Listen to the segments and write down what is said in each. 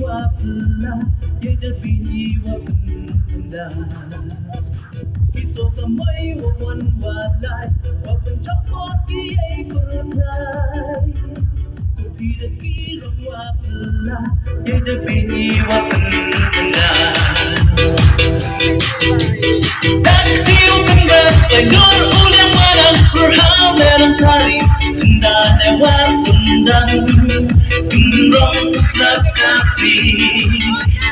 wapla yeja bini wapunda kiso samai wawan walai wapan chapoti ay kulay kupira kirong wapla yeja bini wapunda Takdiu kembang senyur ulang malam berham melankolis dan lewat sendang Gembrong pusat kasih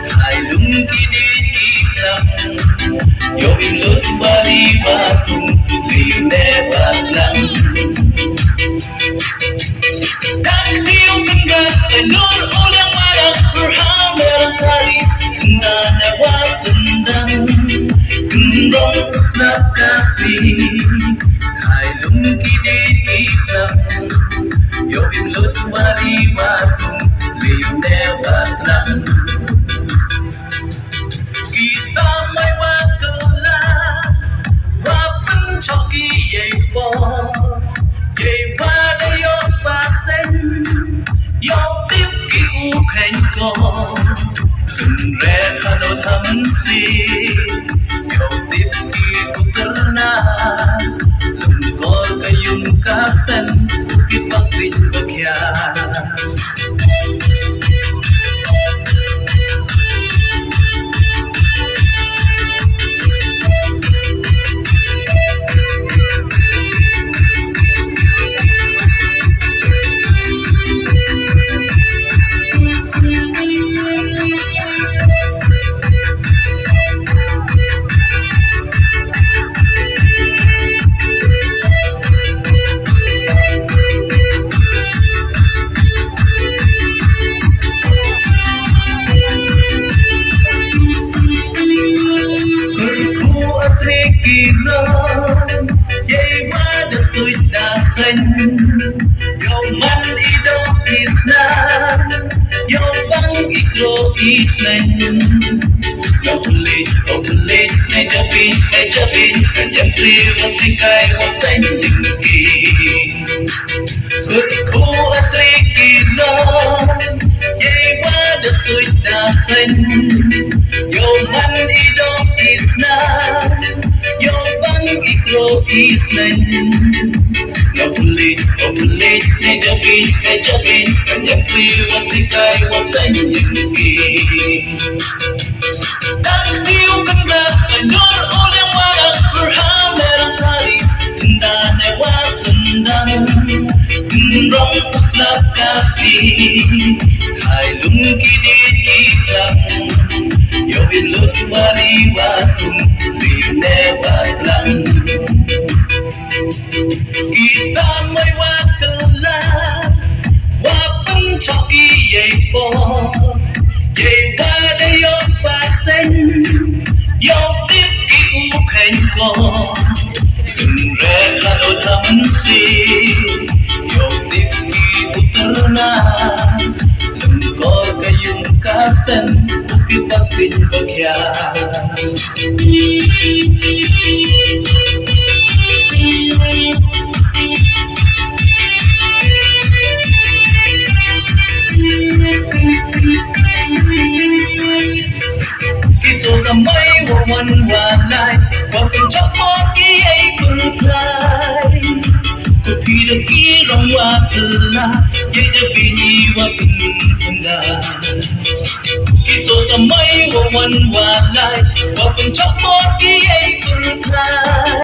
Hailung kini iklam Yo ilut bali batu Liu debat lang Takdiu kembang senyur ulang malam berham melankolis dan lewat sendang Gembrong pusat kasih Hailung kini iklam Yo ilut bali batu Liu debat lang Kita may wakala Wapan choki yay po Yay wada yo paten Yo tip ki u khen ko Đừng rẽ hano thăm si Yo tip ki u terna Lum ko kayong kasen Bukit paslit bagyan Yay wada suita sen Yo man ido isna Yo bang ikro isen Yo kulit Nejabin Kanjang privasi kai waktay tinggi Surku atri kilo Yay wada suita sen Yo man ido isna Yo bang ikro isen Yo kulit Nejabin Kanjang privasi kai waktay tinggi Takdiu kembang senyur ulang malam berham melankolis dan lewat sendang Gembrong pusat kasih Hailung kini iklam Yo ilut bali batu Liu debat lang Kita may wakala Wapan choki yay po Yay wada yo paten Yo tip ki u khen ko Đừng rẽ hano thăm si Yo tip ki u terna Lum ko kayong kasen Bukit paslit bagyan Kiso samay wawan walay Wapan chapoti ay kulay Kupira kirong wapla Yeja bini wapunda Kiso samay wawan walay Wapan chapoti ay kulay